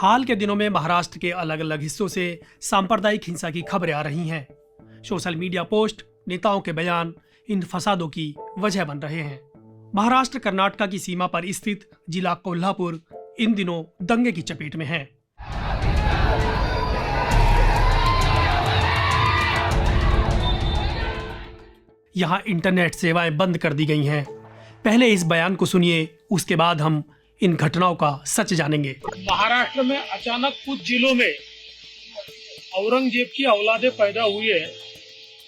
हाल के दिनों में महाराष्ट्र के अलग अलग हिस्सों से सांप्रदायिक हिंसा की खबरें आ रही हैं। सोशल मीडिया पोस्ट, नेताओं के बयान इन फसादों की वजह बन रहे हैं। महाराष्ट्र कर्नाटक की सीमा पर स्थित जिला कोल्हापुर इन दिनों दंगे की चपेट में है। यहां इंटरनेट सेवाएं बंद कर दी गई हैं। पहले इस बयान को सुनिए, उसके बाद हम इन घटनाओं का सच जानेंगे। महाराष्ट्र में अचानक कुछ जिलों में औरंगजेब की औलादे पैदा हुई है,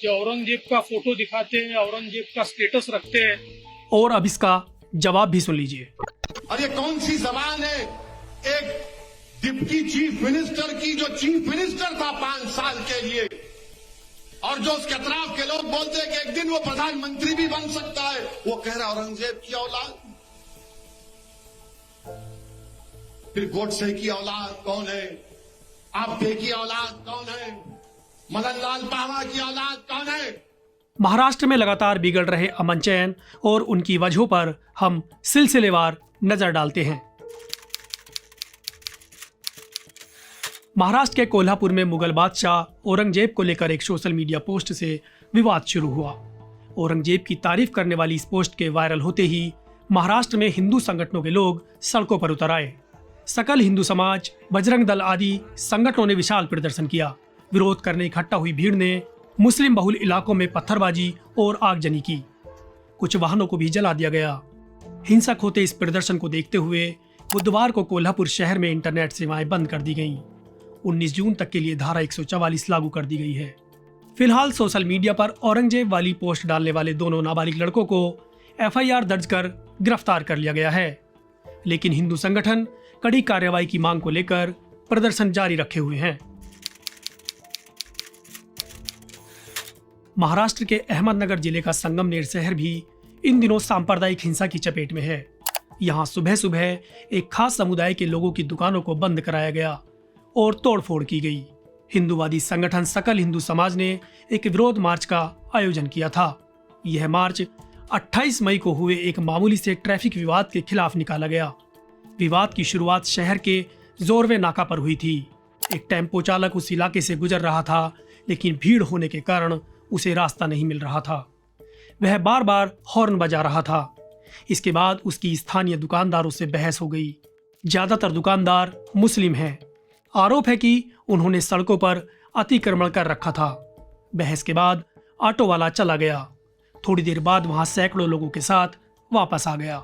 जो औरंगजेब का फोटो दिखाते हैं, औरंगजेब का स्टेटस रखते हैं। और अब इसका जवाब भी सुन लीजिए। और ये कौन सी जबान है? एक डिप्टी चीफ मिनिस्टर की, जो चीफ मिनिस्टर था 5 साल के लिए, और जो उसके अतराफ के लोग बोलते हैं कि एक दिन वो प्रधानमंत्री भी बन सकता है, वो कह रहा औरंगजेब की औलाद। फिर गोडसे की औलाद कौन है? आपटे की औलाद कौन है? मदन लाल पावा की औलाद कौन है? महाराष्ट्र में लगातार बिगड़ रहे अमन चैन और उनकी वजहों पर हम सिलसिलेवार नजर डालते हैं। महाराष्ट्र के कोल्हापुर में मुगल बादशाह औरंगजेब को लेकर एक सोशल मीडिया पोस्ट से विवाद शुरू हुआ। औरंगजेब की तारीफ करने वाली इस पोस्ट के वायरल होते ही महाराष्ट्र में हिंदू संगठनों के लोग सड़कों पर उतर आए। सकल हिंदू समाज, बजरंग दल आदि संगठनों ने विशाल प्रदर्शन किया। विरोध करने इकट्ठा हुई भीड़ ने मुस्लिम बहुल इलाकों में पत्थरबाजी और आगजनी की। कुछ वाहनों को भी जला दिया गया। हिंसक होते इस प्रदर्शन को देखते हुए बुधवार को कोल्हापुर शहर में इंटरनेट सेवाएं बंद कर दी गईं। 19 जून तक के लिए धारा 144 लागू कर दी गई है। फिलहाल सोशल मीडिया पर औरंगजेब वाली पोस्ट डालने वाले दोनों नाबालिग लड़कों को FIR दर्ज कर गिरफ्तार कर लिया गया है। लेकिन हिंदू संगठन कड़ी कार्रवाई की मांग को लेकर प्रदर्शन जारी रखे हुए हैं। महाराष्ट्र के अहमदनगर जिले का संगमनेर शहर भी इन दिनों सांप्रदायिक हिंसा की चपेट में है। यहां सुबह सुबह एक खास समुदाय के लोगों की दुकानों को बंद कराया गया और तोड़फोड़ की गई। हिंदूवादी संगठन सकल हिंदू समाज ने एक विरोध मार्च का आयोजन किया था। यह मार्च 28 मई को हुए एक मामूली से ट्रैफिक विवाद के खिलाफ निकाला गया। विवाद की शुरुआत शहर के जोरवे नाका पर हुई थी। एक टेम्पो चालक उस इलाके से गुजर रहा था, लेकिन भीड़ होने के कारण उसे रास्ता नहीं मिल रहा था। वह बार बार हॉर्न बजा रहा था। इसके बाद उसकी स्थानीय दुकानदारों से बहस हो गई। ज्यादातर दुकानदार मुस्लिम हैं। आरोप है कि उन्होंने सड़कों पर अतिक्रमण कर रखा था। बहस के बाद ऑटो वाला चला गया। थोड़ी देर बाद वहां सैकड़ों लोगों के साथ वापस आ गया।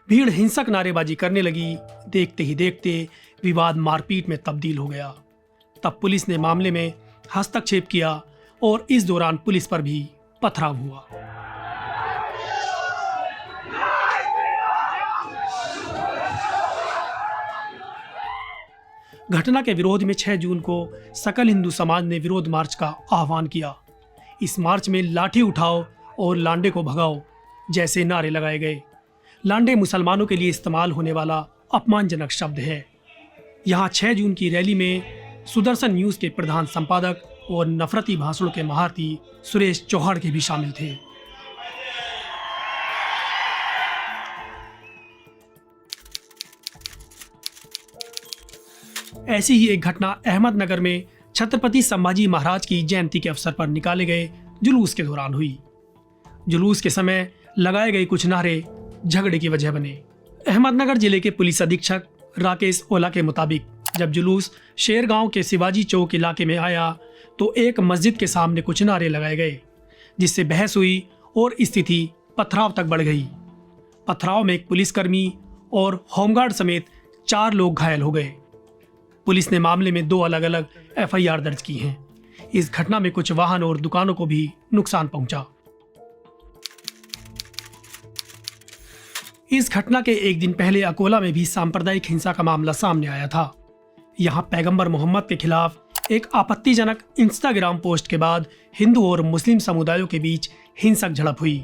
भीड़ हिंसक नारेबाजी करने लगी। देखते ही देखते विवाद मारपीट में तब्दील हो गया। तब पुलिस ने मामले में हस्तक्षेप किया और इस दौरान पुलिस पर भी पथराव हुआ। घटना के विरोध में 6 जून को सकल हिंदू समाज ने विरोध मार्च का आह्वान किया। इस मार्च में लाठी उठाओ और लांडे को भगाओ जैसे नारे लगाए गए। लांडे मुसलमानों के लिए इस्तेमाल होने वाला अपमानजनक शब्द है। यहाँ 6 जून की रैली में सुदर्शन न्यूज के प्रधान संपादक और नफरती भाषणों के महारथी सुरेश चौहान के भी शामिल थे। ऐसी ही एक घटना अहमदनगर में छत्रपति संभाजी महाराज की जयंती के अवसर पर निकाले गए जुलूस के दौरान हुई। जुलूस के समय लगाए गए कुछ नारे झगड़े की वजह बने। अहमदनगर जिले के पुलिस अधीक्षक राकेश ओला के मुताबिक जब जुलूस शेरगांव के शिवाजी चौक इलाके में आया तो एक मस्जिद के सामने कुछ नारे लगाए गए, जिससे बहस हुई और स्थिति पथराव तक बढ़ गई। पथराव में एक पुलिसकर्मी और होमगार्ड समेत 4 लोग घायल हो गए। पुलिस ने मामले में 2 अलग अलग FIR दर्ज की हैं। इस घटना में कुछ वाहन और दुकानों को भी नुकसान पहुंचा। इस घटना के एक दिन पहले अकोला में भी सांप्रदायिक हिंसा का मामला सामने आया था। यहां पैगंबर मोहम्मद के खिलाफ एक आपत्तिजनक इंस्टाग्राम पोस्ट के बाद हिंदू और मुस्लिम समुदायों के बीच हिंसक झड़प हुई।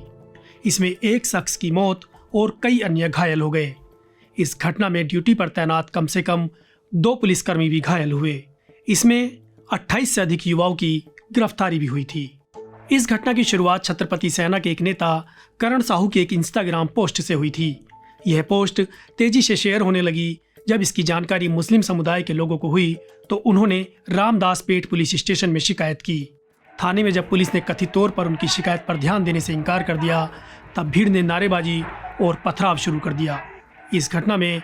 इसमें एक शख्स की मौत और कई अन्य घायल हो गए। इस घटना में ड्यूटी पर तैनात कम से कम 2 पुलिसकर्मी भी घायल हुए। इसमें 28 से अधिक युवाओं की गिरफ्तारी भी हुई थी। इस घटना की शुरुआत छत्रपति सेना के एक नेता करण साहू की एक इंस्टाग्राम पोस्ट से हुई थी। यह पोस्ट तेजी से शेयर होने लगी, जब इसकी जानकारी मुस्लिम समुदाय के लोगों को हुई तो उन्होंने रामदास पेट पुलिस स्टेशन में शिकायत की। थाने में जब पुलिस ने कथित तौर पर उनकी शिकायत पर ध्यान देने से इनकार कर दिया, तब भीड़ ने नारेबाजी और पथराव शुरू कर दिया। इस घटना में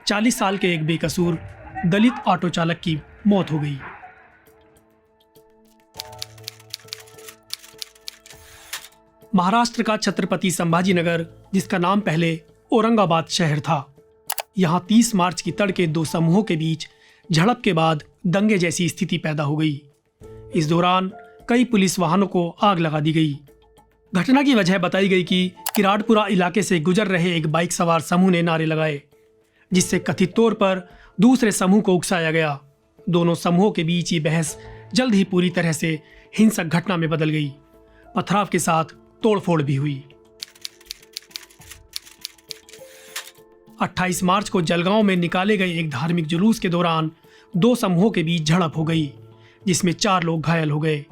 40 साल के एक बेकसूर दलित ऑटो चालक की मौत हो गई। महाराष्ट्र का छत्रपति संभाजीनगर, जिसका नाम पहले औरंगाबाद शहर था, यहाँ 30 मार्च की तड़के दो समूहों के बीच झड़प के बाद दंगे जैसी स्थिति पैदा हो गई। इस दौरान कई पुलिस वाहनों को आग लगा दी गई। घटना की वजह बताई गई कि किराड़पुरा इलाके से गुजर रहे एक बाइक सवार समूह ने नारे लगाए, जिससे कथित तौर पर दूसरे समूह को उकसाया गया। दोनों समूहों के बीच ये बहस जल्द ही पूरी तरह से हिंसक घटना में बदल गई। पथराव के साथ तोड़फोड़ भी हुई। 28 मार्च को जलगांव में निकाले गए एक धार्मिक जुलूस के दौरान दो समूहों के बीच झड़प हो गई, जिसमें 4 लोग घायल हो गए।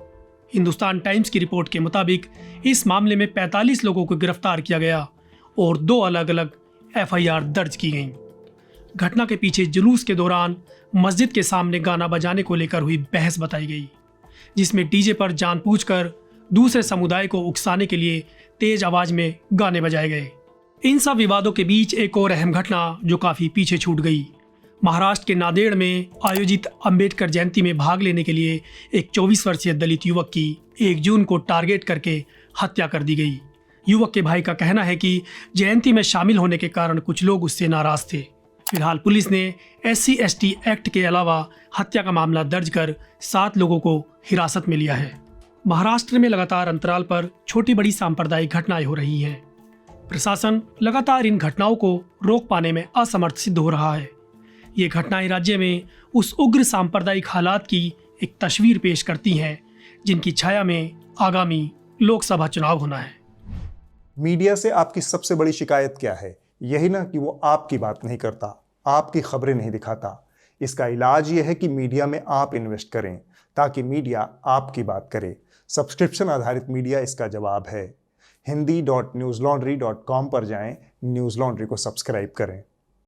हिंदुस्तान टाइम्स की रिपोर्ट के मुताबिक इस मामले में 45 लोगों को गिरफ्तार किया गया और 2 अलग अलग FIR दर्ज की गईं। घटना के पीछे जुलूस के दौरान मस्जिद के सामने गाना बजाने को लेकर हुई बहस बताई गई, जिसमें डीजे पर जानबूझकर दूसरे समुदाय को उकसाने के लिए तेज आवाज में गाने बजाए गए। इन सब विवादों के बीच एक और अहम घटना जो काफी पीछे छूट गई। महाराष्ट्र के नांदेड़ में आयोजित अंबेडकर जयंती में भाग लेने के लिए एक 24 वर्षीय दलित युवक की 1 जून को टारगेट करके हत्या कर दी गई। युवक के भाई का कहना है कि जयंती में शामिल होने के कारण कुछ लोग उससे नाराज थे। फिलहाल पुलिस ने SC/ST एक्ट के अलावा हत्या का मामला दर्ज कर 7 लोगों को हिरासत में लिया है। महाराष्ट्र में लगातार अंतराल पर छोटी बड़ी सांप्रदायिक घटनाएं हो रही हैं। प्रशासन लगातार इन घटनाओं को रोक पाने में असमर्थ सिद्ध हो रहा है। ये घटनाएं राज्य में उस उग्र सांप्रदायिक हालात की एक तस्वीर पेश करती हैं, जिनकी छाया में आगामी लोकसभा चुनाव होना है। मीडिया से आपकी सबसे बड़ी शिकायत क्या है? यही ना कि वो आपकी बात नहीं करता, आपकी खबरें नहीं दिखाता। इसका इलाज ये है कि मीडिया में आप इन्वेस्ट करें, ताकि मीडिया आपकी बात करे। सब्सक्रिप्शन आधारित मीडिया इसका जवाब है। hindi.newslaundry.com पर जाएं, न्यूज़ लॉन्ड्री को सब्सक्राइब करें।